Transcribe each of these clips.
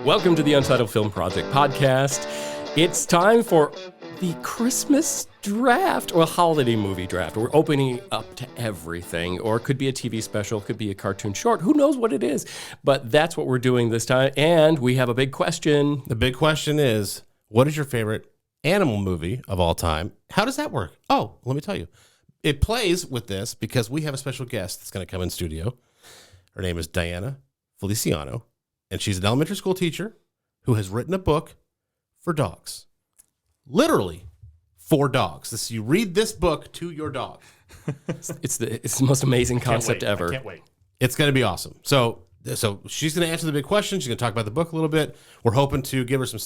Welcome to the Untitled Film Project Podcast. It's time for the Christmas draft, or holiday movie draft. We're opening up to everything, or it could be a TV special, it could be a cartoon short. Who knows what it is? But that's what we're doing this time. And we have a big question. The big question is, what is your favorite animal movie of all time? How does that work? Oh, let me tell you. It plays with this because we have a special guest that's going to come in studio. Her name is Diana Feliciano, and she's an elementary school teacher who has written a book for dogs. Literally for dogs. You read this book to your dog. It's the most amazing concept ever. I can't wait. It's going to be awesome. So she's going to answer the big question. She's going to talk about the book a little bit. We're hoping to get her some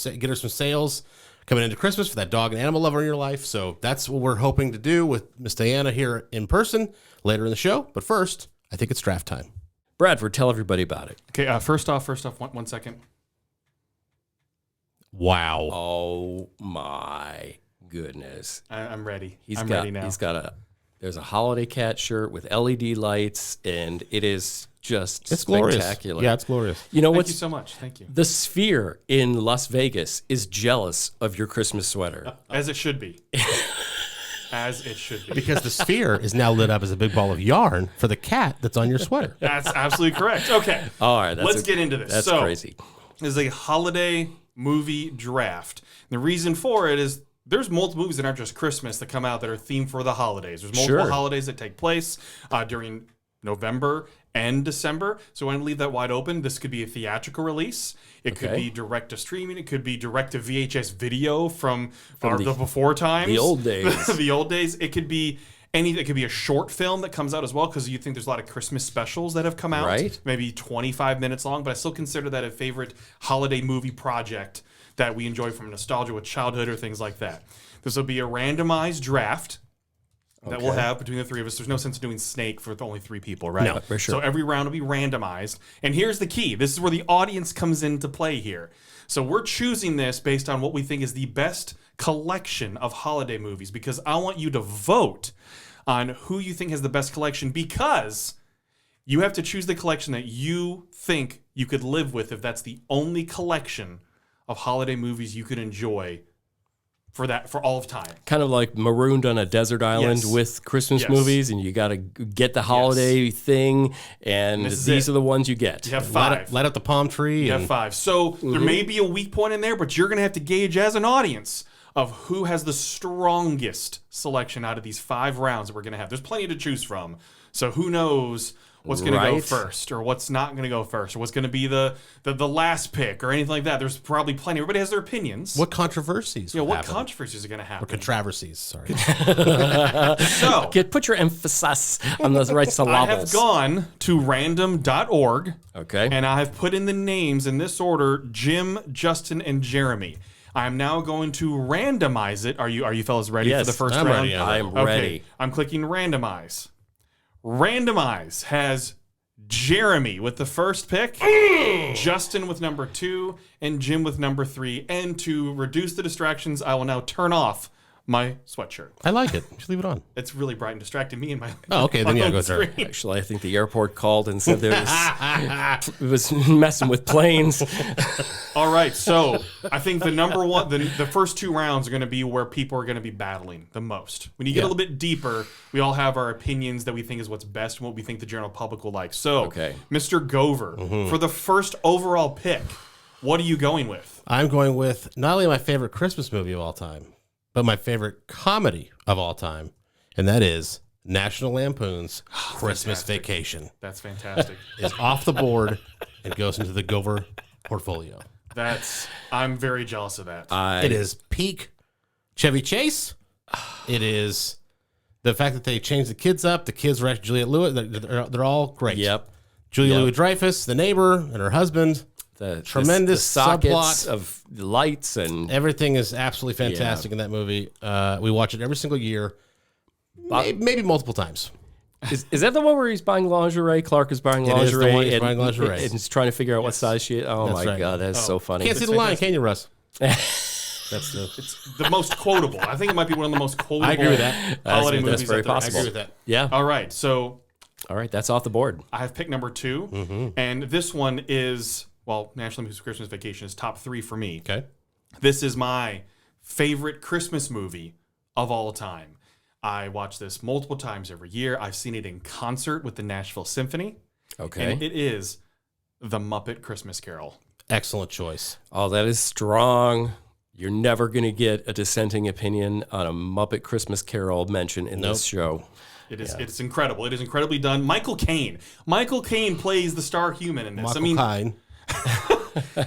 sales coming into Christmas for that dog and animal lover in your life. So that's what we're hoping to do with Miss Diana here in person later in the show. But first, I think it's draft time. Bradford, tell everybody about it. Okay, first off, one second. Wow. Oh my goodness. I'm ready. I'm ready now. There's a holiday cat shirt with LED lights, and it is just It's spectacular. Glorious. Yeah, it's glorious. You know Thank what's you so much. Thank you. The Sphere in Las Vegas is jealous of your Christmas sweater. As it should be. As it should be. Because the sphere is now lit up as a big ball of yarn for the cat that's on your sweater. That's absolutely correct. Okay. All right, let's get into this. That's crazy. This is a holiday movie draft. And the reason for it is there's multiple movies that aren't just Christmas that come out that are themed for the holidays. There's multiple holidays that take place during November and December. So I want to leave that wide open. This could be a theatrical release. It could be direct to streaming. It could be direct to VHS video from the before times. The old days. The old days. It could be anything. It could be a short film that comes out as well, because you think there's a lot of Christmas specials that have come out. Right. Maybe 25 minutes long, but I still consider that a favorite holiday movie project that we enjoy from nostalgia with childhood or things like that. This will be a randomized draft that we'll have between the three of us. There's no sense in doing Snake for only three people, right? No, for sure. So every round will be randomized. And here's the key. This is where the audience comes into play here. So we're choosing this based on what we think is the best collection of holiday movies, because I want you to vote on who you think has the best collection, because you have to choose the collection that you think you could live with if that's the only collection of holiday movies you could enjoy for all of time. Kind of like marooned on a desert island with Christmas movies, and you got to get the holiday thing, and these are the ones you get. You have five. Light up the palm tree. You have five. So there may be a weak point in there, but you're going to have to gauge as an audience of who has the strongest selection out of these 5 rounds that we're going to have. There's plenty to choose from. So who knows what's going to go first, or what's not going to go first, or what's going to be the last pick, or anything like that. There's probably plenty. Everybody has their opinions. What controversies? What controversies are going to happen? Or controversies, sorry. So Put your emphasis on those right syllables. I have gone to random.org. Okay. And I have put in the names in this order: Jim, Justin, and Jeremy. I'm now going to randomize it. Are you fellas ready for the first round? Ready. I'm ready. I'm clicking randomize. Randomize has Jeremy with the first pick, Justin with number 2, and Jim with number 3. And to reduce the distractions, I will now turn off my sweatshirt. I like it. Just leave it on. It's really bright and distracting me in my okay. Then go through. Actually, I think the airport called and said it was messing with planes. All right, so I think the number one, the first 2 rounds are going to be where people are going to be battling the most. When you get a little bit deeper, we all have our opinions that we think is what's best and what we think the general public will like. So, Mr. Gover, for the first overall pick, what are you going with? I'm going with not only my favorite Christmas movie of all time, but my favorite comedy of all time, and that is National Lampoon's Christmas Vacation. That's fantastic. Is off the board and goes into the Gover portfolio. I'm very jealous of that. It is peak Chevy Chase. It is the fact that they changed the kids up. The kids were actually Juliette Lewis. They're all great. Yep. Julia Louis-Dreyfus, the neighbor, and her husband. The tremendous sockets subplot of lights, and everything is absolutely fantastic in that movie. We watch it every single year, maybe multiple times. Is that the one where he's buying lingerie? Clark is buying lingerie. It is the one he's buying lingerie. And he's trying to figure out what size she is. Oh, That's my right. God, that's so funny. Can't see the line, can you, Russ? It's the most quotable. I think it might be one of the most quotable I agree with that. holiday That's movies. very out there. possible. I agree with that. Yeah. All right, so All right, that's off the board. I have pick number 2, and this one is National Lampoon's Christmas Vacation is top 3 for me. Okay. This is my favorite Christmas movie of all time. I watch this multiple times every year. I've seen it in concert with the Nashville Symphony. Okay. And it is The Muppet Christmas Carol. Excellent choice. Oh, that is strong. You're never going to get a dissenting opinion on a Muppet Christmas Carol mention in this show. It is. It's incredible. It is incredibly done. Michael Caine. Michael Caine plays the star human in this. Michael Caine.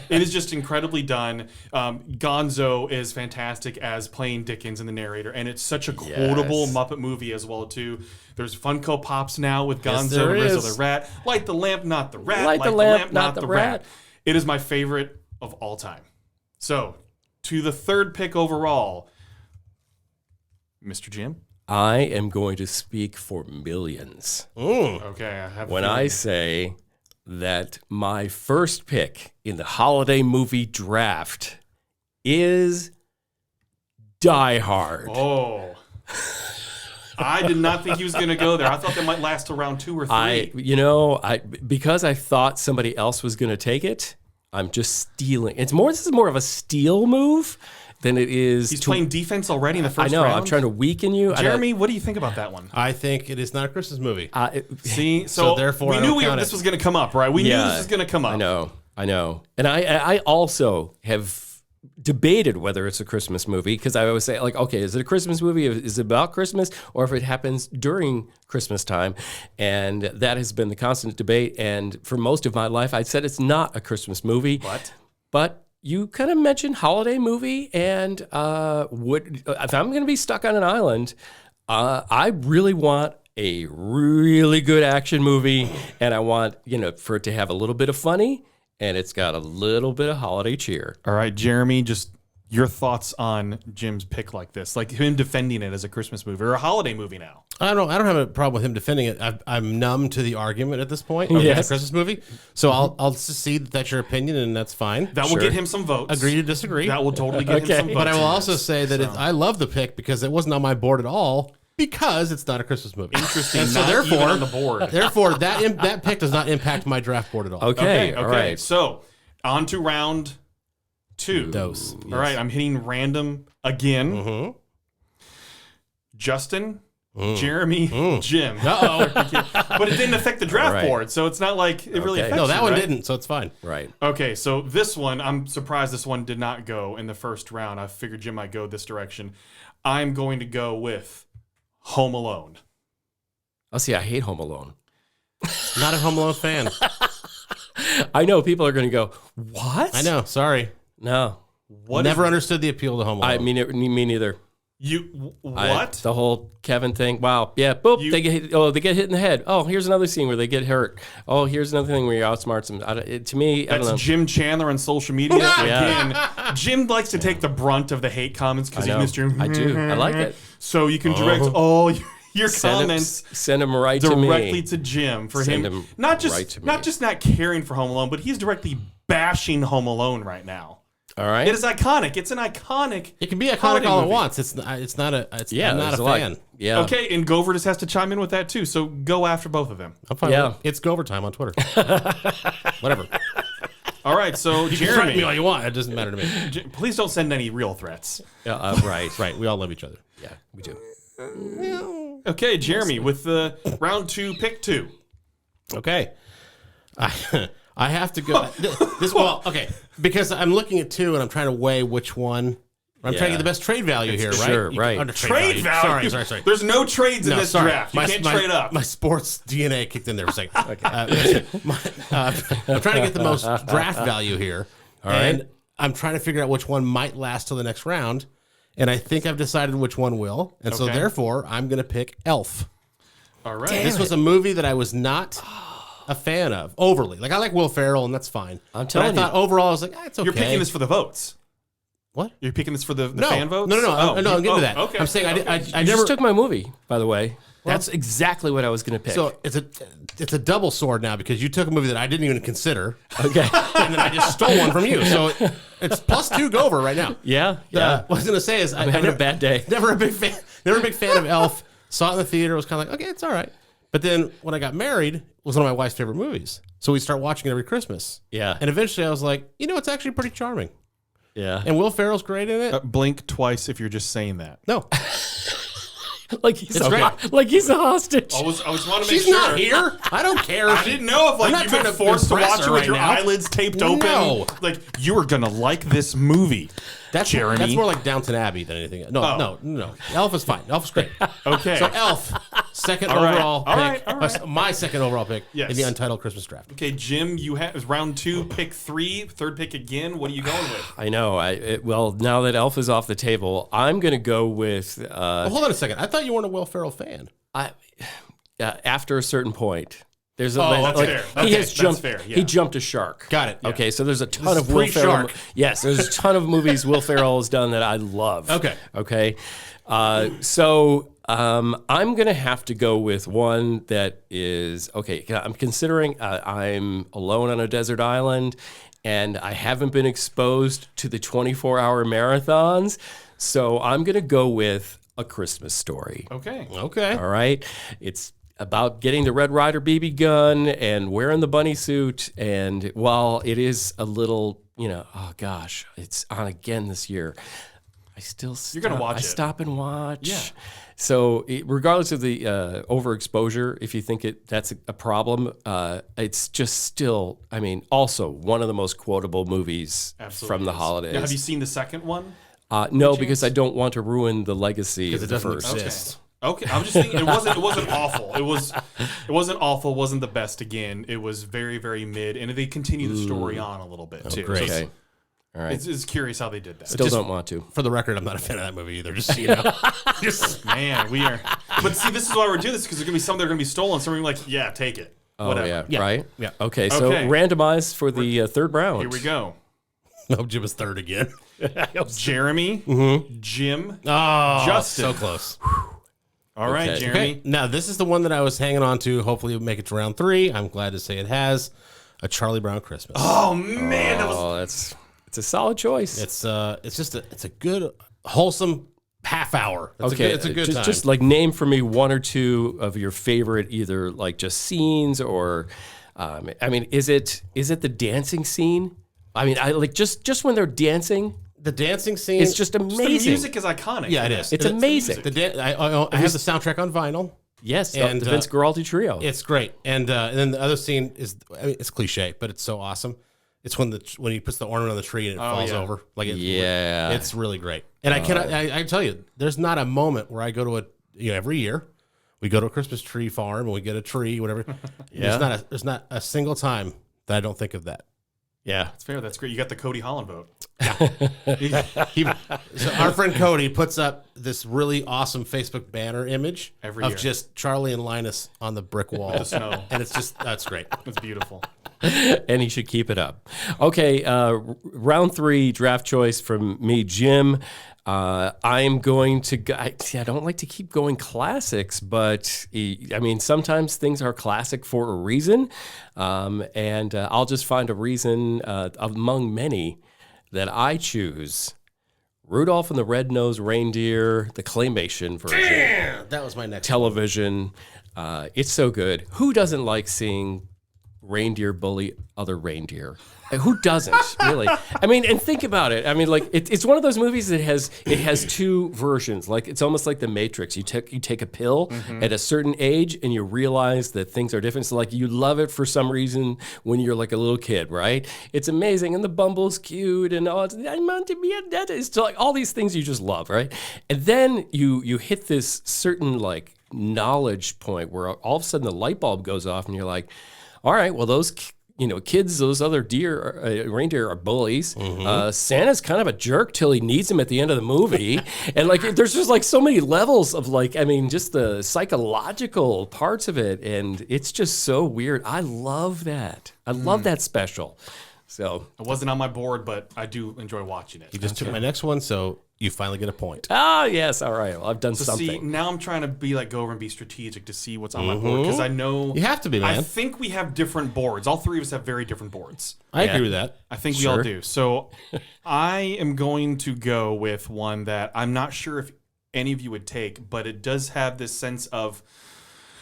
It is just incredibly done. Gonzo is fantastic as playing Dickens and the narrator, and it's such a quotable Muppet movie as well too. There's Funko Pops now with Gonzo and Rizzo the Rat. Light the lamp, not the rat. Light the lamp, not the rat. It is my favorite of all time. So, to the third pick overall, Mr. Jim. I am going to speak for millions. Okay, I have. When I say that my first pick in the holiday movie draft is Die Hard. Oh. I did not think he was going to go there. I thought that might last till round 2 or 3. Because I thought somebody else was going to take it, I'm just stealing. This is more of a steal move than it is. He's playing defense already in the first round. I know. I'm trying to weaken you. Jeremy, what do you think about that one? I think it is not a Christmas movie. See, so therefore we knew this was going to come up, right? We knew this was going to come up. I know. And I also have debated whether it's a Christmas movie because I always say, like, okay, is it a Christmas movie? Is it about Christmas? Or if it happens during Christmas time? And that has been the constant debate. And for most of my life, I said it's not a Christmas movie. But you kind of mentioned holiday movie, and if I'm going to be stuck on an island, I really want a really good action movie, and I want for it to have a little bit of funny, and it's got a little bit of holiday cheer. All right, Jeremy, just your thoughts on Jim's pick like this, like him defending it as a Christmas movie or a holiday movie now. I don't have a problem with him defending it. I'm numb to the argument at this point. It's a Christmas movie, so I'll secede that that's your opinion, and that's fine. That will get him some votes. Agree to disagree. That will totally get him some votes. But I will also say that I love the pick because it wasn't on my board at all because it's not a Christmas movie. Interesting. And so therefore, on the board. Therefore, that pick does not impact my draft board at all. Okay. All right. So on to round 2. All right, I'm hitting random again. Mm-hmm. Justin, Jeremy, Jim. Uh-oh. But it didn't affect the draft board, so it's not like it really affects No, that one right? didn't, so it's fine. Right. Okay, so this one, I'm surprised this one did not go in the first round. I figured Jim might go this direction. I'm going to go with Home Alone. Oh, see, I hate Home Alone. Not a Home Alone fan. I know people are going to go, what? I know, sorry. No. Never understood the appeal to Home Alone. Me neither. What? The whole Kevin thing. Wow. Yeah. Boop. They get hit in the head. Oh, here's another scene where they get hurt. Oh, here's another thing where you outsmart them. To me, I don't know. That's Jim Chandler on social media. Again, Jim likes to take the brunt of the hate comments because he's Mr. I do. I like it. So you can direct all your comments. Send them right to me. Directly to Jim for him. Not just not caring for Home Alone, but he's directly bashing Home Alone right now. All right. It is iconic. It's an iconic. It can be iconic all at once. I'm not a fan. Yeah. Okay, and Gover just has to chime in with that too. So go after both of them. I'm fine. Yeah. It's Gover time on Twitter. Whatever. All right. So you Jeremy, can threaten me all you want. It doesn't matter to me. Please don't send any real threats. Right. We all love each other. Yeah, we do. Okay, Jeremy, with the round 2, pick 2. Okay. I have to go. Okay, because I'm looking at 2 and I'm trying to weigh which one. I'm trying to get the best trade value here, right? Sure, right. Trade value. Sorry. There's no trades in this draft. You can't trade up. My sports DNA kicked in there for a second. I'm trying to get the most draft value here. All right. And I'm trying to figure out which one might last till the next round. And I think I've decided which one will. And so therefore, I'm going to pick Elf. All right. This was a movie that I was not a fan of overly. Like, I like Will Ferrell, and that's fine. I'm telling you. I thought overall, I was like, it's okay. You're picking this for the votes. What? You're picking this for the fan votes? No, I'm getting to that. Okay. I'm saying I You never just took my movie, by the way. That's exactly what I was going to pick. So it's a double sword now because you took a movie that I didn't even consider. Okay. And then I just stole one from you. So it's +2 Gover right now. Yeah. What I was going to say is I'm having a bad day. Never a big fan of Elf. Saw it in the theater. Was kind of like, okay, it's all right. But then when I got married, it was one of my wife's favorite movies. So we start watching it every Christmas. Yeah. And eventually I was like, it's actually pretty charming. Yeah. And Will Ferrell's great in it. Blink twice if you're just saying that. No. Like he's It's great. like he's a hostage. I was want to make She's sure. not here. I don't care. I didn't know if I'm not you've trying been to forced to impress watch her it with right your now. eyelids taped open. No. Like you were gonna like this movie. That's Jeremy. That's more like Downton Abbey than anything. No. Elf is fine. Elf's great. Okay. So Elf, second All right. overall All pick. right. All right. My second overall pick Yes. in the Untitled Christmas Draft. Okay, Jim, you have round 2, pick 3, third pick again. What are you going with? I know. Well, now that Elf is off the table, I'm going to go with. Well, hold on a second. I thought you weren't a Will Ferrell fan. After a certain point, there's a that's fair. he Okay, has that's jumped. fair, yeah. He jumped a shark. Got it. Okay, so there's a ton This of is Will Ferrell. pre-shark. Yes, there's a ton of movies Will Ferrell has done that I love. Okay. Okay. So I'm gonna have to go with one that is okay. I'm considering I'm alone on a desert island, and I haven't been exposed to the 24-hour marathons. So I'm gonna go with A Christmas Story. Okay. Okay. All right. It's about getting the Red Ryder BB gun and wearing the bunny suit. And while it is a little, oh gosh, it's on again this year. I still You're gonna watch I it. stop and watch. Yeah. So regardless of the overexposure, if you think that's a problem, it's just still, also one of the most quotable movies from the holidays. Now, have you seen the second one? No, because I don't want to ruin the legacy of Because it the doesn't first. exist. Okay, I'm just thinking it wasn't awful. It wasn't awful. Wasn't the best again. It was very very mid, and they continue the story on a little bit too. great. So Okay. All right. it's curious how they did that. Still Just- don't want to. For the record, I'm not a fan of that movie either. Just so you know. Man, we are. But see, this is why we're doing this because there's gonna be some that are gonna be stolen. Some are gonna be like, yeah, take it. Oh, Whatever. yeah, right? Yeah. Okay, so Okay. randomize for the third round. Here we go. No, Jim is third again. Jeremy, Jim, Oh, Justin. so close. All right, Okay. Jeremy. Okay, now this is the one that I was hanging on to. Hopefully, it'll make it to round 3. I'm glad to say it has. A Charlie Brown Christmas. Oh man, that was Oh, it's a solid choice. It's a good wholesome half hour. It's a good time. Just like name for me one or two of your favorite, either like just scenes or, is it the dancing scene? I like just when they're dancing, the dancing scene. it's just amazing. the music is iconic. Yeah, it is. It's amazing. I have the soundtrack on vinyl. Yes, And, the Vince Guaraldi trio. It's great, and then the other scene is it's cliche, but it's so awesome. It's when he puts the ornament on the tree and it falls yeah. over. Yeah. it's really great. And I tell you, there's not a moment where I go to every year we go to a Christmas tree farm and we get a tree, whatever. Yeah. There's not a single time that I don't think of that. yeah. That's fair. That's great. You got the Cody Holland vote. So our friend Cody puts up this really awesome Facebook banner image Every of year. just Charlie and Linus on the brick wall. The snow. And that's great. It's beautiful. And he should keep it up. Okay, round 3 draft choice from me, Jim. I'm going to go. I don't like to keep going classics, but sometimes things are classic for a reason, and I'll just find a reason among many that I choose. Rudolph and the Red-Nosed Reindeer, the claymation version, That was my next television. It's so good. Who doesn't like seeing reindeer bully other reindeer? Who doesn't, really? And think about it. It's one of those movies that has two versions. Like, it's almost like The Matrix. You take a pill at a certain age and you realize that things are different. So, like, you love it for some reason when you're like a little kid, right? It's amazing. And the bumble's cute and I want to be a dentist. So, like, all these things you just love, right? And then you hit this certain, like, knowledge point where all of a sudden the light bulb goes off and you're like, all right, well, those kids, those other reindeer are bullies. Santa's kind of a jerk till he needs him at the end of the movie. And like, there's just like so many levels of like, just the psychological parts of it. And it's just so weird. I love that. I love that special. So, It wasn't on my board, but I do enjoy watching it. You just took my next one, so you finally get a point. yes. All right. Well, I've done See, something. now I'm trying to go over and be strategic to see what's on my board because I know You have to be, man. I think we have different boards. All three of us have very different boards. I agree with that. I think we all Sure. do. So I am going to go with one that I'm not sure if any of you would take, but it does have this sense of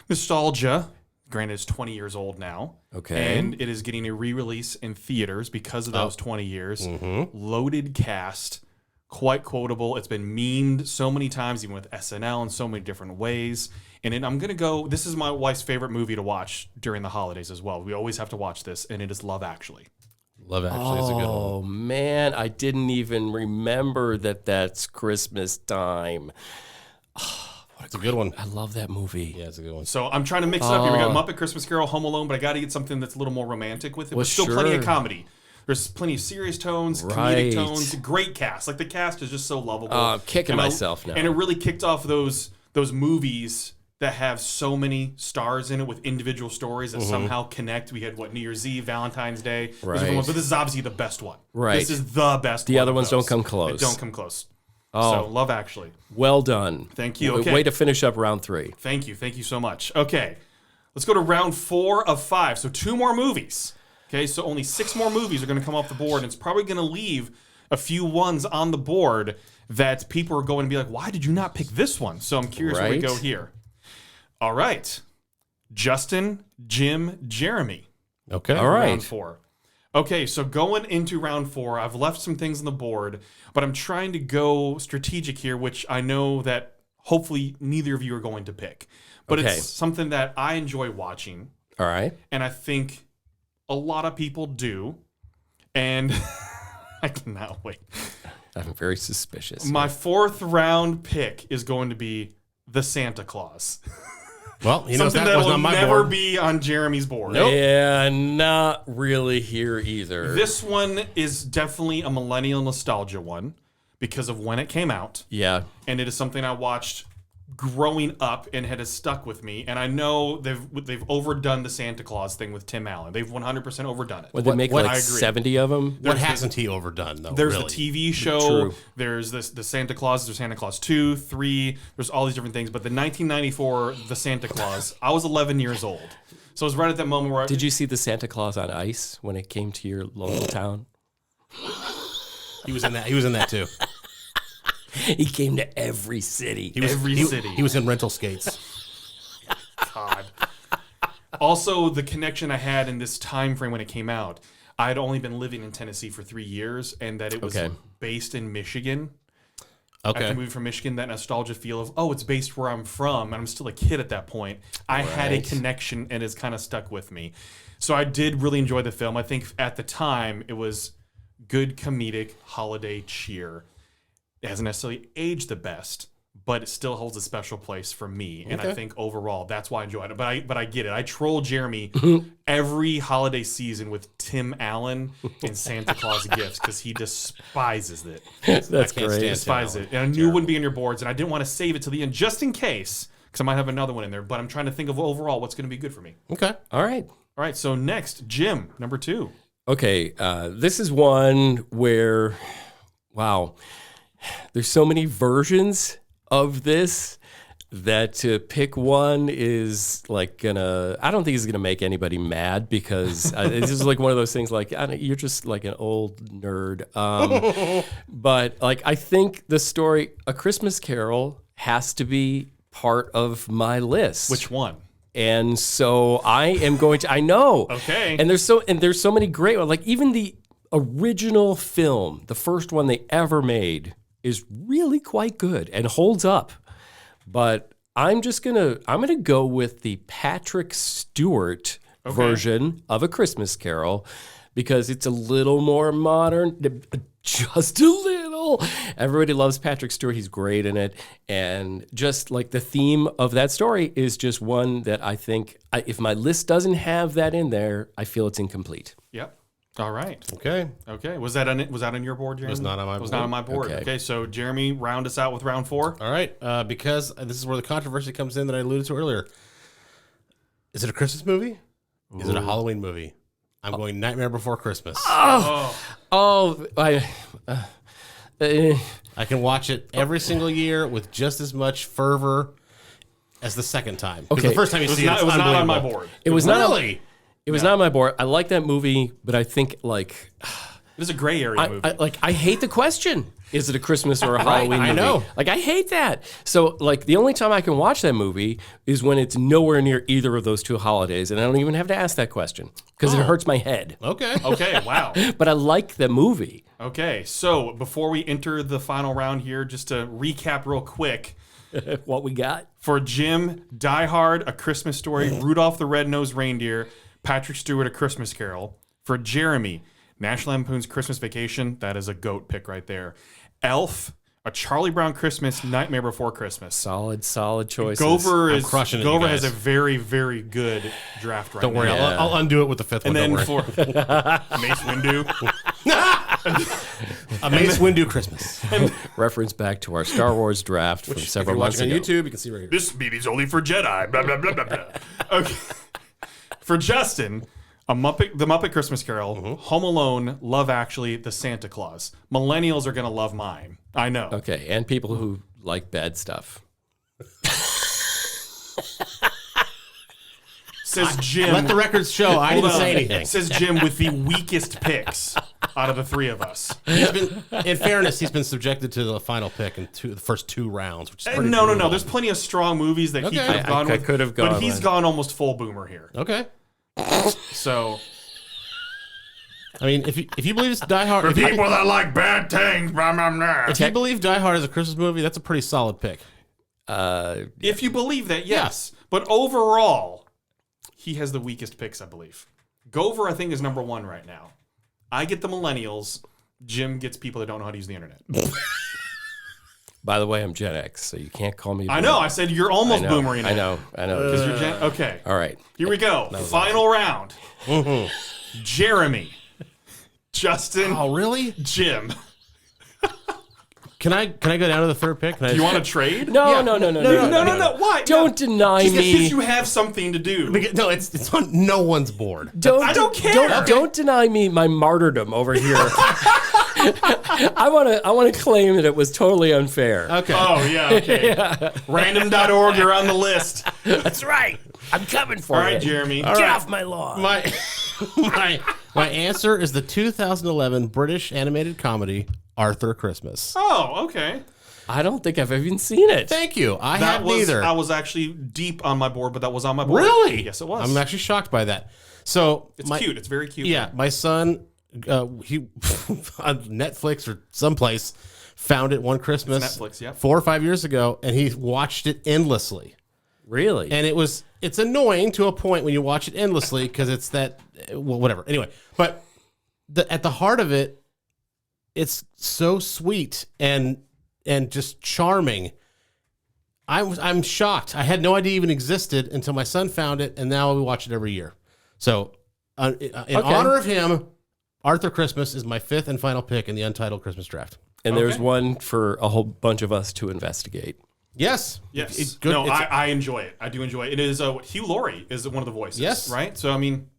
Nostalgia. Granted, it's 20 years old now. Okay. And it is getting a re-release in theaters because of those 20 years. Loaded cast. Quite quotable. It's been memed so many times, even with SNL in so many different ways. And I'm going to go, this is my wife's favorite movie to watch during the holidays as well. We always have to watch this, and it is Love Actually. Love Actually is a good one. Oh, man. I didn't even remember that that's Christmas time. It's a good one. I love that movie. Yeah, it's a good one. So I'm trying to mix it up here. We got Muppet Christmas Carol, Home Alone, but I got to get something that's a little more romantic with it. Well, but still plenty of sure. comedy. There's plenty of serious tones, Right. comedic tones, great cast. Like the cast is just so lovable. I'm kicking And myself now. And it really kicked off those movies that have so many stars in it with individual stories that somehow connect. We had New Year's Eve, Valentine's Day. Those are good Right. ones, but this is obviously the best one. Right. This is the best. The one other of ones those. don't come close. They don't come close. Oh. So Love Actually. Well done. Thank you. Way- Okay. Way to finish up round 3. Thank you so much. Okay, let's go to round 4 of 5. So 2 more movies. Okay, so only 6 more movies are going to come off the board, and it's probably going to leave a few ones on the board that people are going to be like, why did you not pick this one? So I'm curious where we Right. go here. All right. Justin, Jim, Jeremy. Okay. All right. Round 4. Okay, so going into round 4, I've left some things on the board, but I'm trying to go strategic here, which I know that hopefully neither of you are going to pick. But Okay. it's something that I enjoy watching, All right. and I think a lot of people do. And I cannot wait. I'm very suspicious. My 4th round pick is going to be The Santa Claus. Well, you know, Something that that was will on my never board. be on Jeremy's board. Yeah, not really here either. This one is definitely a millennial nostalgia one because of when it came out. Yeah. And it is something I watched growing up and has stuck with me. And I know they've overdone the Santa Claus thing with Tim Allen. They've 100% overdone it. Would they make I like agree. 70 of them? What hasn't he overdone, though? There's really? the TV show. True. There's the Santa Claus. There's Santa Claus 2, 3. There's all these different things. But the 1994, the Santa Claus, I was 11 years old. So it was right at that moment where Did you see the Santa Claus on ice when it came to your local town? He was in that. He was in that too. He came to every city. every city. He was in rental skates. God. Also, the connection I had in this time frame when it came out, I had only been living in Tennessee for 3 years, and that it was Okay. based in Michigan. After Okay. moving from Michigan, that nostalgia feel of, oh, it's based where I'm from, and I'm still a kid at that point. I had a Right. connection, and it's kind of stuck with me. So I did really enjoy the film. I think at the time, it was good comedic holiday cheer. It hasn't necessarily aged the best, but it still holds a special place for me. And I Okay. think overall, that's why I enjoyed it. But I get it. I troll Jeremy every holiday season with Tim Allen and Santa Claus gifts because he despises it. That's I can't great. stand Despise Tim it. And I knew it wouldn't be on your boards, and I didn't want to save it to the end just in case, because I might have another one in there. But I'm trying to think of overall what's going to be good for me. Okay. All right. All right, so next, Jim, number 2. Okay, this is one where, wow, there's so many versions of this that to pick one is like I don't think it's gonna make anybody mad because it's just like one of those things like you're just like an old nerd. But like I think the story A Christmas Carol has to be part of my list. Which one? And so I am going to. I know. Okay. And there's so many great ones. Like even the original film, the first one they ever made, is really quite good and holds up. But I'm gonna go with the Patrick Stewart version of A Christmas Carol because it's a little more modern, just a little. Everybody loves Patrick Stewart. He's great in it. And just like the theme of that story is just one that I think if my list doesn't have that in there, I feel it's incomplete. Yep. All right. Okay. Okay. Was that on your board, Jeremy? was not on my Was board. not on my board. Okay. Okay. So Jeremy, round us out with round 4. All right. Because this is where the controversy comes in that I alluded to earlier. Is it a Christmas movie? Is it a Halloween movie? I'm going Nightmare Before Christmas. I I can watch it every single year with just as much fervor as the second time. 'Cause Okay. The first time you It was see not, it, it was it's not on my unbelievable. board. it was not. Really? It was not on my board. I like that movie, but I think like It is a gray area movie. I hate the question. Is it a Christmas or a Halloween movie? I know. Like, I hate that. So, like, the only time I can watch that movie is when it's nowhere near either of those two holidays, and I don't even have to ask that question because it hurts my head. Okay. Okay, wow. But I like the movie. Okay, so before we enter the final round here, just to recap real quick. What we got? For Jim, Die Hard, A Christmas Story, Rudolph the Red-Nosed Reindeer, Patrick Stewart, A Christmas Carol. For Jeremy, National Lampoon's Christmas Vacation. That is a GOAT pick right there. Elf, A Charlie Brown Christmas, Nightmare Before Christmas. Solid choices. Gover crushing it, Gover you guys. has a very, very good draft right Don't worry, now. I'll undo it with the fifth And one. then Don't worry. for Mace Windu. A Mace Windu Christmas. Reference back to our Star Wars draft from If several you're months watching on ago. YouTube, you can see right here. This meeting's only for Jedi. Blah, blah, blah, blah, blah. Okay. For Justin, The Muppet Christmas Carol, Home Alone, Love Actually, The Santa Claus. Millennials are going to love mine. I know. Okay, and people who like bad stuff. Says Jim. Let the records show. I Hold didn't on. say anything. Says Jim with the weakest picks out of the three of us. He's been, in fairness, he's been subjected to the final pick in the first 2 rounds, which is pretty No. brutal. There's plenty of strong movies that he Okay. could have gone I with. could have gone but he's with. gone almost full boomer here. Okay. So I mean, if you believe it's Die Hard, if you, that like bad things, blah, blah, blah. if you believe Die Hard is a Christmas movie, that's a pretty solid pick. If you believe that, yes. But overall, he has the weakest picks, I believe. Gover, I think, is number 1 right now. I get the millennials. Jim gets people that don't know how to use the internet. By the way, I'm Gen X, so you can't call me. I know. I said you're almost boomer. I know. Because you're Gen. Okay. All right. Here we go. Final round. Jeremy, Justin, Oh, really? Jim. Can I go down to the third pick? You want to trade? No. No. Why? Don't deny Just me. because you have something to do. No, it's on no one's board. I don't care. Don't deny me my martyrdom over here. I want to claim that it was totally unfair. Okay. Oh, yeah, okay. Random.org, you're on the list. That's right. I'm coming for All you. right, Jeremy. Get off my lawn. My answer is the 2011 British animated comedy Arthur Christmas. Oh, okay. I don't think I've even seen it. Thank you. I That have was, neither. I was actually deep on my board, but that was on my board. Really? Yes, it was. I'm actually shocked by that. So It's cute. It's very cute. Yeah, my son, he on Netflix or someplace found it one Christmas, It's Netflix, yep. 4 or 5 years ago, and he watched it endlessly. Really? And it's annoying to a point when you watch it endlessly because it's that, well, whatever. Anyway, but at the heart of it, it's so sweet and just charming. I'm shocked. I had no idea it even existed until my son found it, and now we watch it every year. So, in honor of him, Arthur Christmas is my 5th and final pick in the Untitled Christmas Draft. and there's one for a whole bunch of us to investigate. Yes. Yes. It's good. No, I enjoy it. I do enjoy it. It is Hugh Laurie is one of the voices. Yes. Right. So I mean,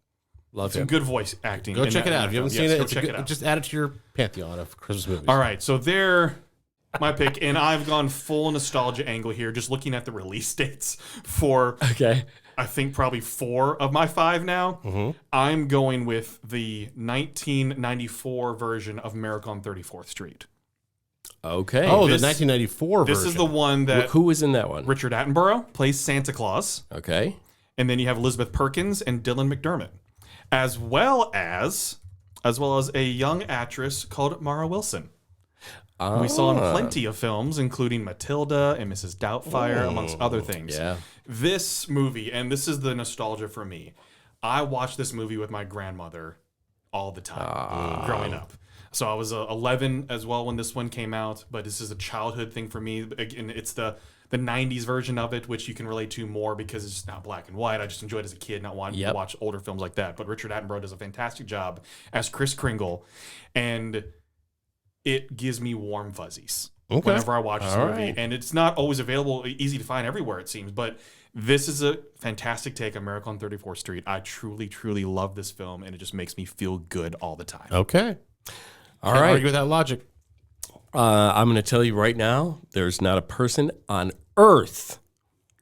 Love some him. good voice acting. Go in check that it out. If you haven't film. seen it, Go it's check good. it out. Just add it to your pantheon of Christmas movies. All right, so they're my pick, and I've gone full nostalgia angle here, just looking at the release dates for, Okay. I think, probably 4 of my 5 now. Mm-hmm. I'm going with the 1994 version of Miracle on 34th Street. Okay. Oh, This- the 1994 version. This is the one that Who was in that one? Richard Attenborough plays Santa Claus, Okay. and then you have Elizabeth Perkins and Dylan McDermott, as well as a young actress called Mara Wilson. We saw in plenty of films, including Matilda and Mrs. Doubtfire, amongst other things. Yeah. This movie, and this is the nostalgia for me, I watched this movie with my grandmother all the time growing up. So I was 11 as well when this one came out, but this is a childhood thing for me. Again, it's the 90s version of it, which you can relate to more because it's not black and white. I just enjoyed it as a kid, not wanting to watch older films like that. But Richard Attenborough does a fantastic job as Kris Kringle, and it gives me warm fuzzies whenever I watch this movie. And it's not always available, easy to find everywhere, it seems. But this is a fantastic take on Miracle on 34th Street. I truly, truly love this film, and it just makes me feel good all the time. Okay. All Can't right. argue with that logic. I'm going to tell you right now, there's not a person on earth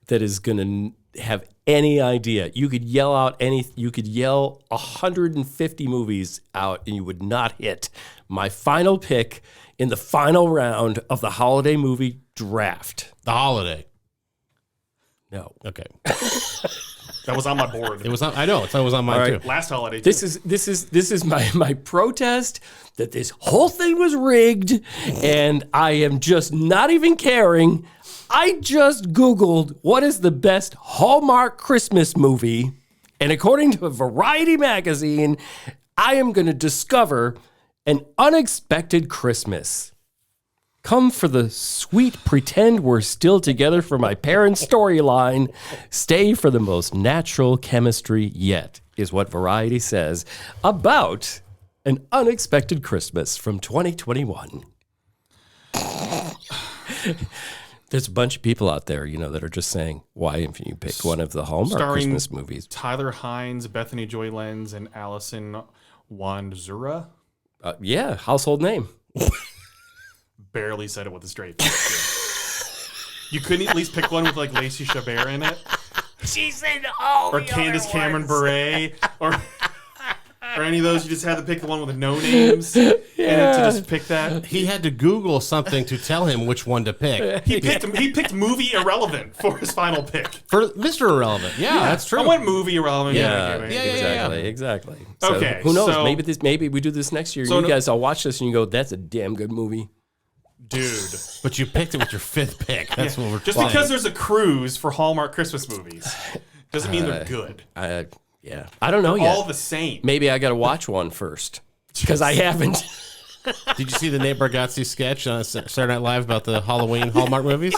that is going to have any idea. You could yell 150 movies out and you would not hit my final pick in the final round of the holiday movie draft. The holiday. No. Okay. That was on my board. It was on, I know. It was on mine too. Last holiday. This is my protest that this whole thing was rigged, and I am just not even caring. I just Googled what is the best Hallmark Christmas movie, and according to Variety magazine, I am going to discover An Unexpected Christmas. Come for the sweet pretend we're still together for my parents' storyline. Stay for the most natural chemistry yet, is what Variety says about An Unexpected Christmas from 2021. There's a bunch of people out there, that are just saying, why haven't you picked one of the Hallmark Christmas movies? Tyler Hines, Bethany Joy Lenz, and Allison Wanzura. Yeah, household name. Barely said it with a straight face. You couldn't at least pick one with like Lacey Chabert in it? She said, oh, or Candace Cameron Bure, or any of those. You just had to pick the one with the no names, and to just pick that. He had to Google something to tell him which one to pick. He picked movie irrelevant for his final pick. For Mr. Irrelevant. Yeah, that's true. I went movie irrelevant. Exactly. So Okay, who knows? so- Maybe we do this next year. So You guys all watch this and you go, that's a damn good movie. Dude. But you picked it with your fifth pick. That's what we're Just saying. because there's a cruise for Hallmark Christmas movies doesn't mean they're good. Yeah. I don't know yet. All the same. Maybe I got to watch one first because I haven't. Did you see the Nate Bargatze sketch on Saturday Night Live about the Halloween Hallmark movies?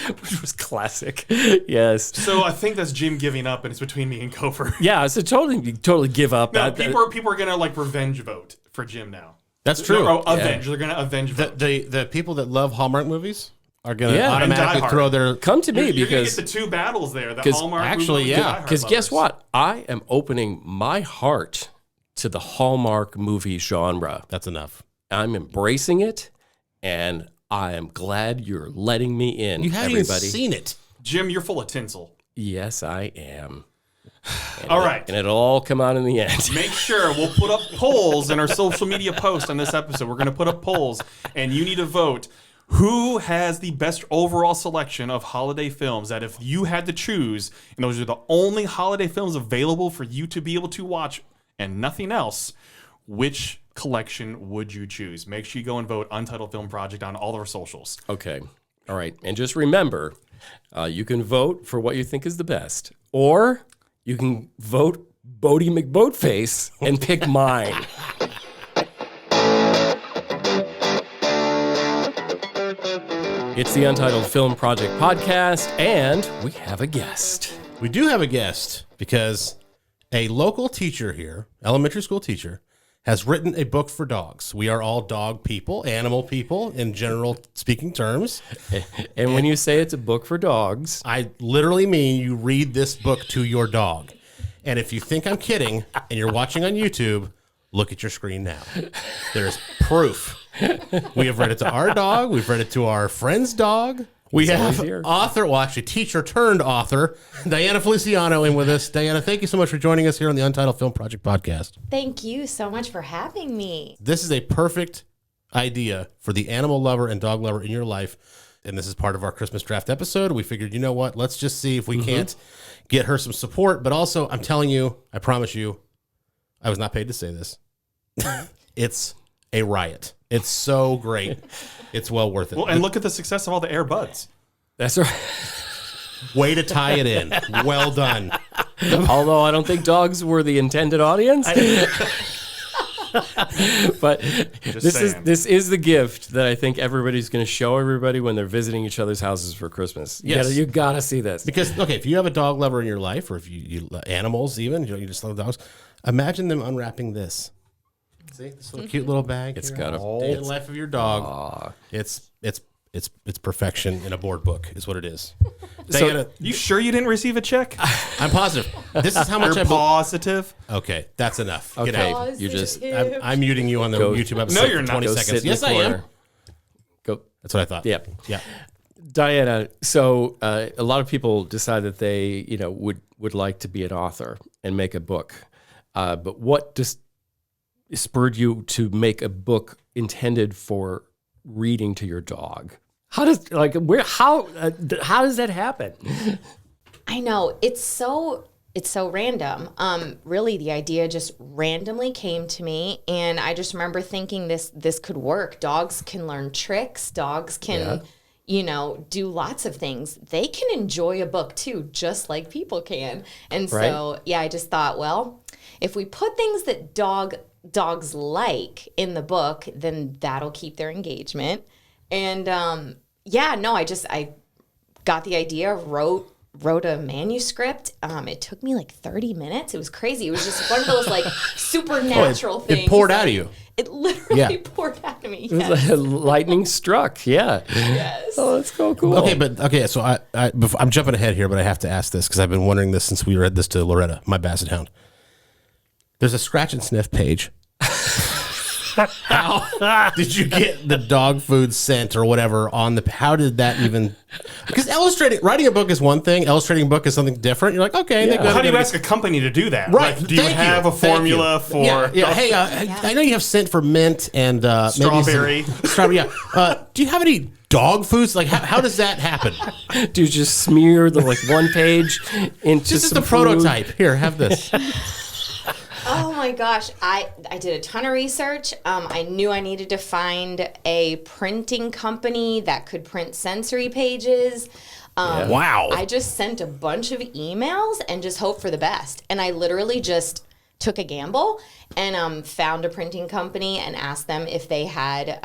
Which was classic. Yes. So I think that's Jim giving up, and it's between me and Gopher. Yeah, so totally give up. No, people are gonna like revenge vote for Jim now. That's true. No, avenge. They're gonna avenge vote. The people that love Hallmark movies are going to Yeah. automatically And Die throw Hard. their... Come to me You're gonna because get the two battles there. The 'cause Hallmark actually, movie yeah, and Die Hard because guess lovers. what? I am opening my heart to the Hallmark movie genre. That's enough. I'm embracing it, and I am glad you're letting me in. You haven't everybody. even seen it. Jim, you're full of tinsel. Yes, I am. All right. And it'll all come out in the end. Make sure we'll put up polls in our social media post on this episode. We're going to put up polls, and you need to vote. Who has the best overall selection of holiday films that if you had to choose, and those are the only holiday films available for you to be able to watch and nothing else, which collection would you choose? Make sure you go and vote Untitled Film Project on all of our socials. Okay. All right. And just remember, you can vote for what you think is the best, or you can vote Bodie McBoatface and pick mine. It's the Untitled Film Project Podcast, and we have a guest. We do have a guest because a local teacher here, elementary school teacher, has written a book for dogs. We are all dog people, animal people in general speaking terms. And when you say it's a book for dogs, I literally mean you read this book to your dog. And if you think I'm kidding and you're watching on YouTube, look at your screen now. There's proof. We have read it to our dog. We've read it to our friend's dog. We have author, well, actually teacher turned author, Diana Feliciano in with us. Diana, thank you so much for joining us here on the Untitled Film Project Podcast. Thank you so much for having me. This is a perfect idea for the animal lover and dog lover in your life. And this is part of our Christmas draft episode. We figured, you know what? Let's just see if we can't get her some support. But also, I'm telling you, I promise you, I was not paid to say this. It's a riot. It's so great. It's well worth it. Well, and look at the success of all the Air Buds. that's right. Way to tie it in. Well done. Although I don't think dogs were the intended audience. But this is the gift that I think everybody's going to show everybody when they're visiting each other's houses for Christmas. Yes. You gotta see this. Because, okay, if you have a dog lover in your life, or if you animals even, you just love dogs, imagine them unwrapping this. See, this little cute little bag. It's here. got a Day in the life of your dog. It's perfection in a board book is what it is. Diana, You sure you didn't receive a check? I'm positive. This is how much You're positive. Okay, that's enough. Get Okay, out. you just I'm muting you on the YouTube episode No, you're for not. 20 go seconds. sit in Yes, the I corner. am. Go. That's what I thought. Yep. Yeah. Diana, so a lot of people decide that they, would like to be an author and make a book. But what just spurred you to make a book intended for reading to your dog? How does that happen? I know it's so random. Really, the idea just randomly came to me, and I just remember thinking this could work. Dogs can learn tricks. Dogs can, do lots of things. They can enjoy a book too, just like people can. And so, I just thought, well, if we put things that dogs like in the book, then that'll keep their engagement. And I got the idea, wrote a manuscript. It took me like 30 minutes. It was crazy. It was just one of those like supernatural things. It poured out of you. It literally poured out of me. It was like lightning struck. Yeah. Yes. Oh, that's so cool. Okay. So I'm jumping ahead here, but I have to ask this because I've been wondering this since we read this to Loretta, my basset hound. There's a scratch and sniff page. How did you get the dog food scent or whatever on the? How did that even? Because writing a book is one thing. Illustrating a book is something different. You're like, okay, they go. How do you ask a company to do that? Right. Like, do you have a formula for? Yeah. Hey, I know you have scent for mint and strawberry. Maybe strawberry. Yeah. Do you have any dog foods? Like, how does that happen? Do you just smear the one page into Just some the prototype? Here, have this. Oh my gosh, I did a ton of research. I knew I needed to find a printing company that could print sensory pages. Wow. I just sent a bunch of emails and just hoped for the best. And I literally just took a gamble and found a printing company and asked them if they had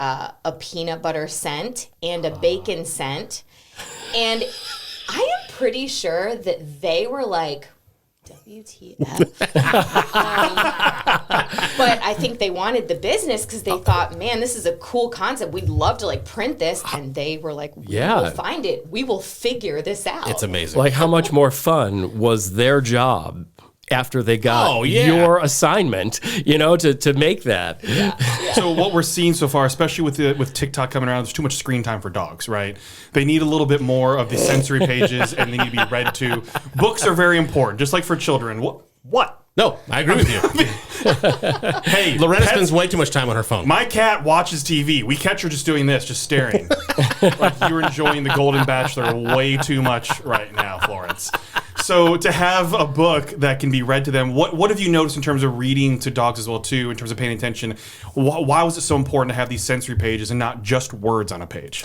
a peanut butter scent and a bacon scent. And I am pretty sure that they were like, WTF. But I think they wanted the business because they thought, man, this is a cool concept. We'd love to print this. And they were like, we will find it. We will figure this out. It's amazing. Like, how much more fun was their job after they got your assignment, to make that. Yeah. So what we're seeing so far, especially with TikTok coming around, there's too much screen time for dogs, right? They need a little bit more of the sensory pages, and they need to be read to. Books are very important, just like for children. What? No, I agree with you. Hey, Loretta spends way too much time on her phone. My cat watches TV. We catch her just doing this, just staring. Like you're enjoying The Golden Bachelor way too much right now, Florence. So to have a book that can be read to them, what have you noticed in terms of reading to dogs as well too, in terms of paying attention? Why was it so important to have these sensory pages and not just words on a page?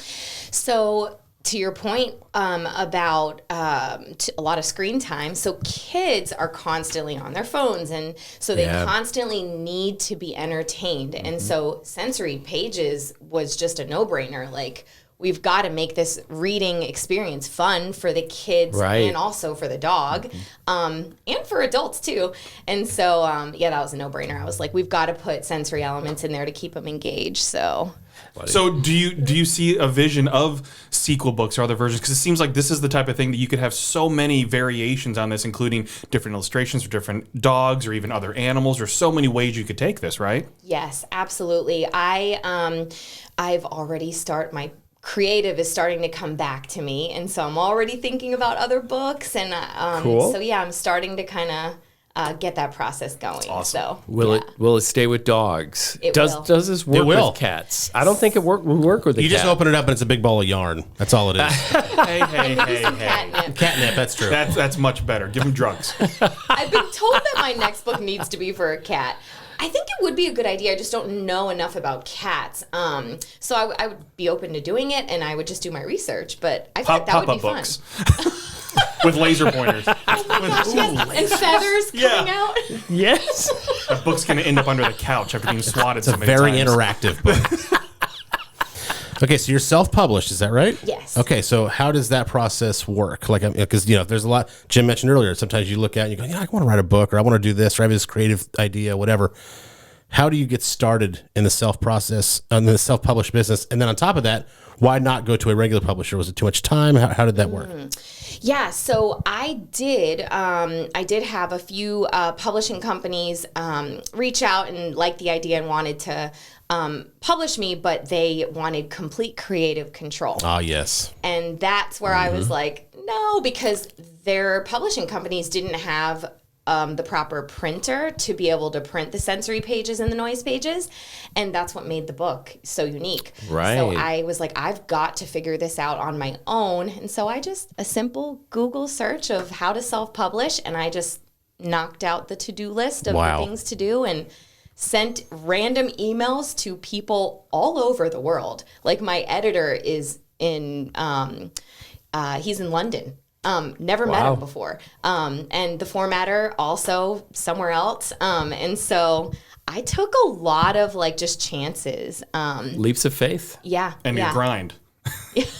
So to your point about a lot of screen time, so kids are constantly on their phones, and so they constantly need to be entertained. Mm-hmm. And so sensory pages was just a no-brainer. Like, we've got to make this reading experience fun for the kids and also for the dog, and for adults too. And so, that was a no-brainer. I was like, we've got to put sensory elements in there to keep them engaged. So do you see a vision of sequel books or other versions? Because it seems like this is the type of thing that you could have so many variations on this, including different illustrations for different dogs or even other animals. There's so many ways you could take this, right? Yes, absolutely. I've already my creative is starting to come back to me, and so I'm already thinking about other books, and cool. So I'm starting to kind of get that process going. Awesome. So will it stay with dogs? It does will. Does this work with cats? I don't think it will work with a cat. You just open it up and it's a big ball of yarn. That's all it is. Hey. Catnip, that's true. That's much better. Give them drugs. I've been told that my next book needs to be for a cat. I think it would be a good idea. I just don't know enough about cats. So I would be open to doing it, and I would just do my research. But I think that would be fun. Books. With laser pointers. And feathers coming out. Yes. That book's going to end up under the couch after being swatted It's a so many very times. interactive book. Okay, so you're self-published, is that right? Yes. Okay, so how does that process work? Like, because there's a lot. Jim mentioned earlier. Sometimes you look at it and you go, I want to write a book, or I want to do this, or I have this creative idea, whatever. how do you get started in the self-published business? And then on top of that, why not go to a regular publisher? Was it too much time? How did that work? Yeah, so I did have a few publishing companies reach out and like the idea and wanted to publish me, but they wanted complete creative control. Ah, yes. And that's where I was like, no, because their publishing companies didn't have the proper printer to be able to print the sensory pages and the noise pages. And that's what made the book so unique. Right. So I was like, I've got to figure this out on my own. And so a simple Google search of how to self-publish, and I just knocked out the to-do list of Wow. the things to do and sent random emails to people all over the world. Like my editor is in, he's in London. Never met him before. And the formatter also somewhere else. And so I took a lot of like just chances. Leaps of faith. Yeah. And yeah. your grind.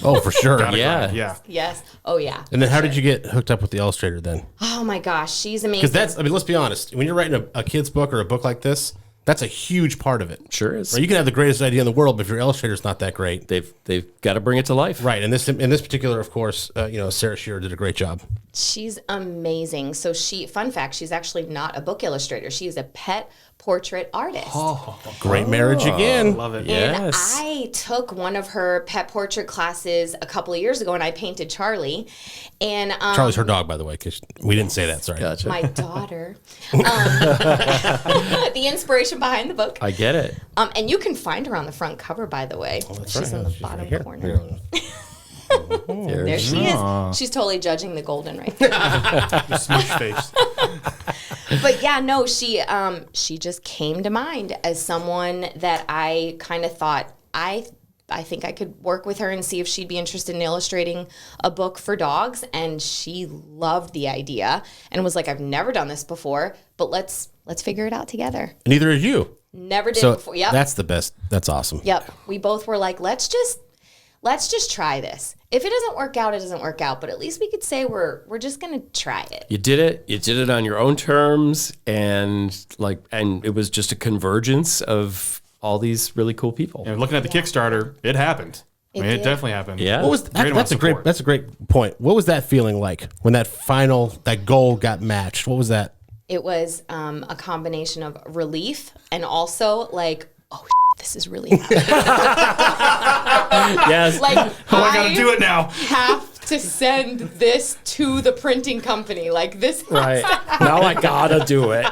Oh, for sure. Yeah. Yeah. Yes. Oh yeah. And then how did you get hooked up with the illustrator then? Oh my gosh, she's amazing. Because that's, I mean, let's be honest. When you're writing a kid's book or a book like this, that's a huge part of it. Sure is. Right? You can have the greatest idea in the world, but if your illustrator's not that great. They've got to bring it to life. Right. And in this particular, of course, Sarah Shearer did a great job. She's amazing. So fun fact, she's actually not a book illustrator. She is a pet portrait artist. Great marriage again. Love it. And Yes. I took one of her pet portrait classes a couple of years ago, and I painted Charlie. And Charlie's her dog, by the way, because we didn't say that. Sorry. Gotcha. my daughter, the inspiration behind the book. I get it. And you can find her on the front cover, by the way. She's in the bottom corner. There she is. She's totally judging the golden right now. Smooch face. But yeah, no, she just came to mind as someone that I kind of thought I think I could work with her and see if she'd be interested in illustrating a book for dogs. And she loved the idea and was like, I've never done this before, but let's figure it out together. Neither is you. Never did So before. Yep. that's the best. That's awesome. Yep. We both were like, let's just try this. If it doesn't work out, it doesn't work out. But at least we could say we're just gonna try it. You did it. You did it on your own terms, and it was just a convergence of all these really cool people. And looking at the Kickstarter, it happened. It It did. definitely happened. Yeah. What was Great amount that's of support. a great point. What was that feeling like when that goal got matched? What was that? It was a combination of relief and also like, oh, this is really happening. Yes. Like, Oh, I gotta do it now. have to send this to the printing company. Like this. Right. Now I gotta do it.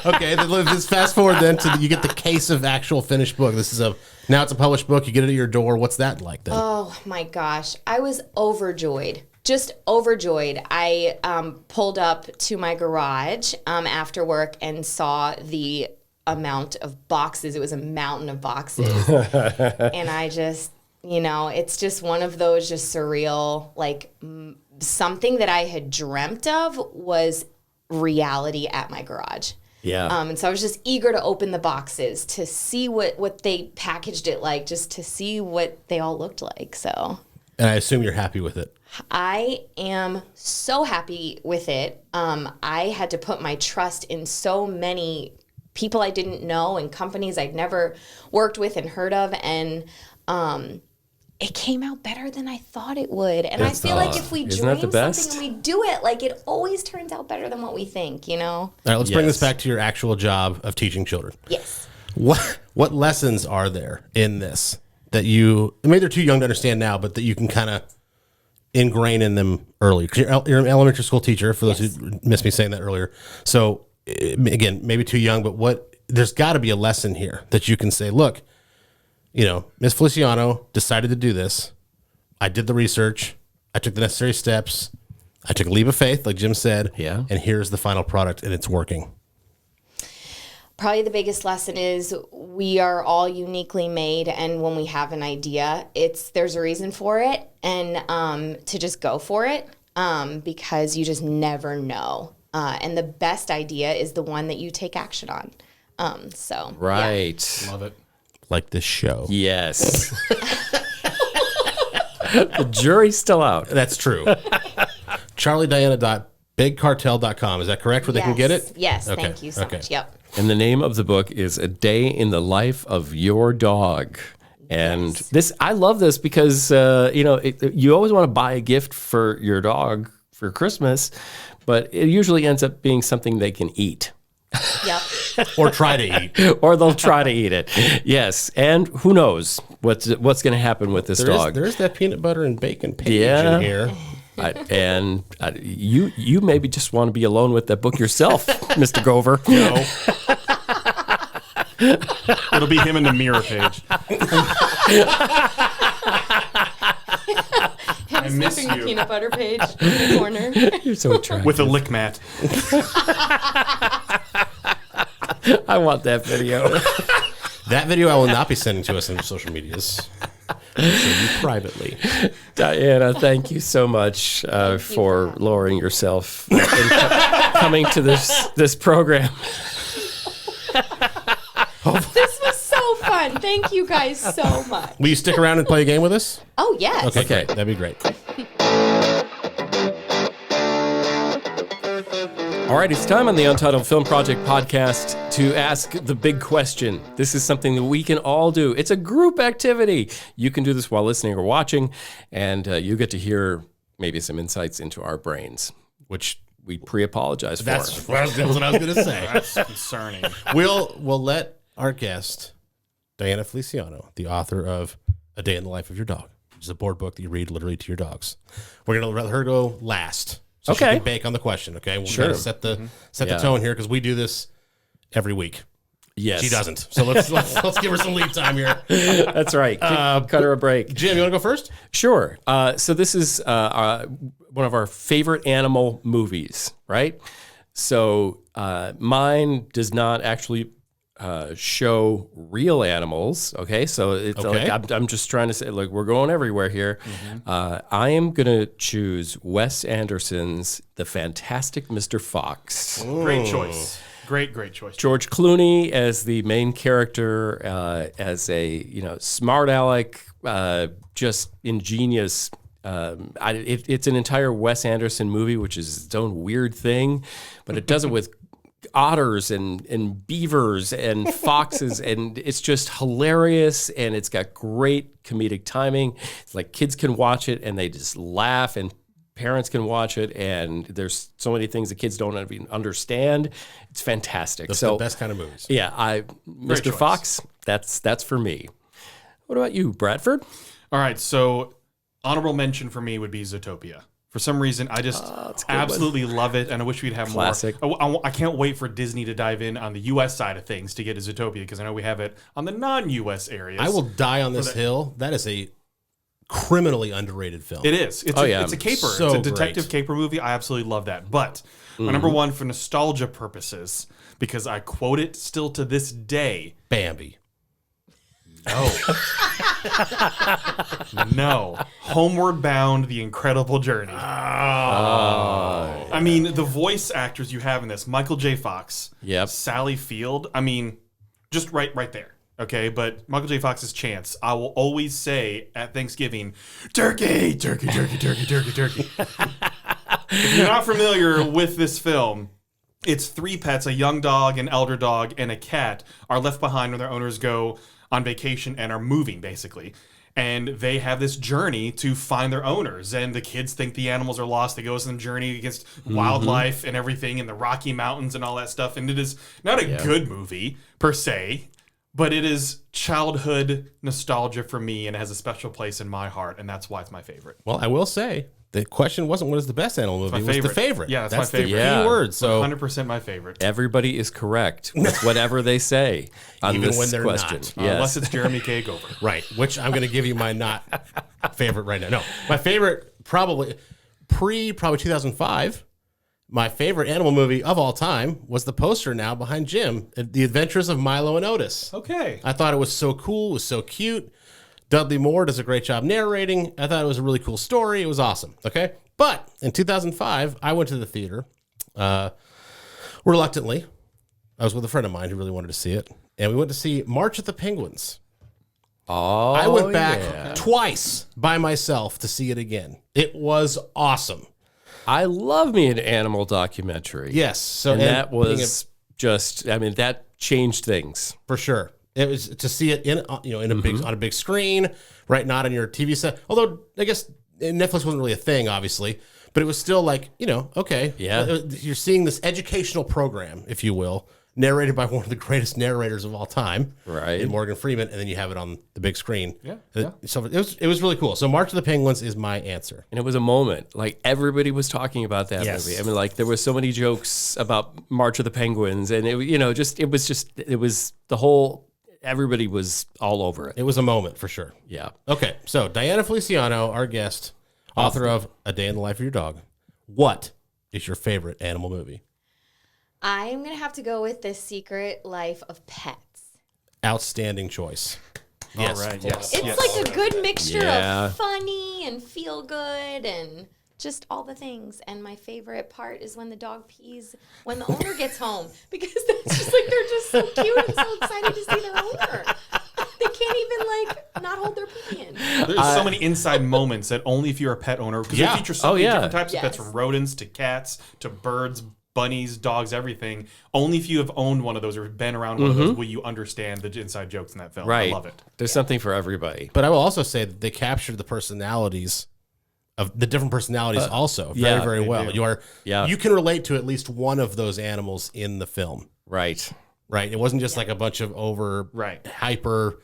Okay, then let's fast forward then to you get the case of actual finished book. Now it's a published book. You get it at your door. What's that like then? Oh my gosh, I was overjoyed. Just overjoyed. I pulled up to my garage after work and saw the amount of boxes. It was a mountain of boxes. And I just, it's just one of those just surreal, like something that I had dreamt of was reality at my garage. Yeah. And so I was just eager to open the boxes to see what they packaged it like, just to see what they all looked like. So And I assume you're happy with it. I am so happy with it. I had to put my trust in so many people I didn't know and companies I'd never worked with and heard of. And it came out better than I thought it would. And I feel like if we Isn't dream that the best? something and we do it, like it always turns out better than what we think, All right, let's bring this Yes. back to your actual job of teaching children. Yes. What lessons are there in this that maybe they're too young to understand now, but that you can kind of ingrain in them early? Because you're an elementary school teacher, for those who missed me saying that earlier. So again, maybe too young, but there's got to be a lesson here that you can say, look, Miss Feliciano decided to do this. I did the research. I took the necessary steps. I took a leap of faith, like Jim said. Yeah. And here's the final product, and it's working. Probably the biggest lesson is we are all uniquely made, and when we have an idea, there's a reason for it, and to just go for it because you just never know. And the best idea is the one that you take action on. So Right. Love it. Like this show. Yes. The jury's still out. That's true. CharlieDiana bigcartel.com. Is that correct where they can get it? Yes, Okay. thank you so much. Yep. And the name of the book is A Day in the Life of Your Dog. And this, I love this because, you always want to buy a gift for your dog for Christmas, but it usually ends up being something they can eat. Yep. Or try to eat. Or they'll try to eat it. Yes. And who knows what's going to happen with this dog. There's that peanut butter and bacon page Yeah. in here. You maybe just want to be alone with that book yourself, Mr. Gover. No. It'll be him in the mirror page. I miss Sniffing the you. peanut butter page in the corner. You're so attractive. With a lick mat. I want that video. That video I will not be sending to us on social medias. I'll show you privately. Diana, thank you so much for lowering yourself and coming to this program. This was so fun. Thank you guys so much. Will you stick around and play a game with us? Oh, yes. Okay, great. That'd be great. All right, it's time on the Untitled Film Project Podcast to ask the big question. This is something that we can all do. It's a group activity. You can do this while listening or watching, and you get to hear maybe some insights into our brains, which we pre-apologize for. That's what I was going to say. That's concerning. We'll let our guest, Diana Feliciano, the author of A Day in the Life of Your Dog, which is a board book that you read literally to your dogs. We're going to let her go last. So she Okay. can bake on the question, okay? We'll Sure. kind of set the Yeah. tone here because we do this every week. Yes. She doesn't. So let's give her some lead time here. That's right. Cut her a break. Jim, you want to go first? Sure. So this is one of our favorite animal movies, right? So mine does not actually show real animals. Okay, so it's Okay. like I'm just trying to say, like, we're going everywhere here. I am gonna choose Wes Anderson's The Fantastic Mr. Fox. Great choice. Great choice. George Clooney as the main character, as a smart aleck, just ingenious. It's an entire Wes Anderson movie, which is its own weird thing, but it does it with otters and beavers and foxes, and it's just hilarious, and it's got great comedic timing. It's like kids can watch it and they just laugh, and parents can watch it, and there's so many things the kids don't even understand. It's fantastic. That's so the best kind of movies. yeah, Mr. choice. Fox, that's for me. What about you, Bradford? All right, so honorable mention for me would be Zootopia. For some reason, I just that's a good absolutely love it, and I wish we'd have Classic. more. I can't wait for Disney to dive in on the U.S. side of things to get to Zootopia, because I know we have it on the non-U.S. areas. I will die on this hill. That is a criminally underrated film. It is. It's a caper. So it's a detective great. caper movie. I absolutely love that. But my number one for nostalgia purposes, because I quote it still to this day. Bambi. No. No. Homeward Bound, The Incredible Journey. I mean, the voice actors you have in this, Michael J. Fox, Yep. Sally Field, I mean, just right there. Okay, but Michael J. Fox's chance, I will always say at Thanksgiving, turkey, turkey, turkey, turkey, turkey, turkey. If you're not familiar with this film, it's three pets, a young dog, an elder dog, and a cat, are left behind when their owners go on vacation and are moving, basically. And they have this journey to find their owners. And the kids think the animals are lost. They go on some journey against wildlife and everything in the Rocky Mountains and all that stuff. And it is not a good movie, per se, but it is childhood nostalgia for me and has a special place in my heart. And that's why it's my favorite. Well, I will say the question wasn't what is the best animal movie. It was the favorite. Yeah, that's my favorite. The Yeah. key word. So 100% my favorite. Everybody is correct with whatever they say on Even this when they're question. not. Yes. Unless it's Jeremy K. Gover. right, which I'm going to give you my not favorite right now. No, my favorite probably 2005. My favorite animal movie of all time was the poster now behind Jim, The Adventures of Milo and Otis. Okay. I thought it was so cool. It was so cute. Dudley Moore does a great job narrating. I thought it was a really cool story. It was awesome. Okay. But in 2005, I went to the theater reluctantly. I was with a friend of mine who really wanted to see it. And we went to see March at the Penguins. Oh, I went back yeah. twice by myself to see it again. It was awesome. I love me an animal documentary. Yes. So and that was just, I mean, that changed things. for sure. It was to see it in a big on a big screen, right? Not on your TV set. Although I guess Netflix wasn't really a thing, obviously, but it was still like, okay, Yeah. You're seeing this educational program, if you will, narrated by one of the greatest narrators of all time, Right. in Morgan Freeman, and then you have it on the big screen. Yeah. So it was really cool. So March of the Penguins is my answer. And it was a moment. Like, everybody was talking about that Yes. movie. I mean, like, there were so many jokes about March of the Penguins, and it was the whole, everybody was all over it. It was a moment for sure. Yeah. Okay, so Diana Feliciano, our guest, author of A Day in the Life of Your Dog. What is your favorite animal movie? I'm going to have to go with The Secret Life of Pets. Outstanding choice. All right. Yes. It's yes. like a good mixture Yeah. of funny and feel good and just all the things. And my favorite part is when the dog pees when the owner gets home, because that's just like, they're just so cute and so excited to see their owner. They can't even not hold their pee in. There's so many inside moments that only if you're a pet owner, because Yeah. they feature so many yeah. different types of pets, Yes. from rodents to cats to birds, bunnies, dogs, everything. Only if you have owned one of those or been around one of those will you understand the inside jokes in that film. Right. I love it. There's something for everybody. But I will also say that they captured the personalities of the different personalities also very, yeah, very they well. do. You can relate to at least one of those animals in the film, Right. right? It wasn't just like a bunch of Right. hyper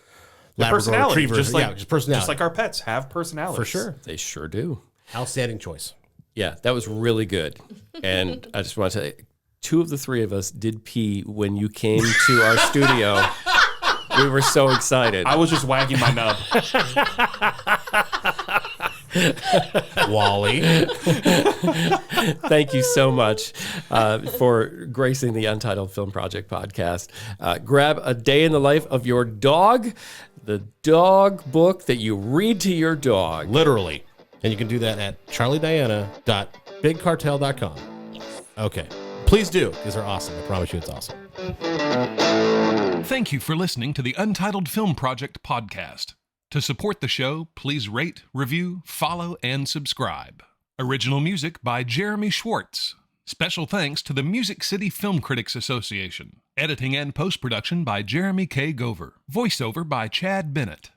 The Labrador personality, retrievers. just personality. just like our pets have personalities. For sure. They sure do. Outstanding choice. Yeah, that was really good. And I just want to say, 2 of the 3 of us did pee when you came to our studio. We were so excited. I was just wagging my nub. Wally. Thank you so much for gracing the Untitled Film Project podcast. Grab A Day in the Life of Your Dog, the dog book that you read to your dog. Literally. And you can do that at charliediana.bigcartel.com. Okay. Please do, because they're awesome. I promise you it's awesome. Thank you for listening to the Untitled Film Project podcast. To support the show, please rate, review, follow, and subscribe. Original music by Jeremy Schwartz. Special thanks to the Music City Film Critics Association. Editing and post-production by Jeremy K. Gover. Voiceover by Chad Bennett.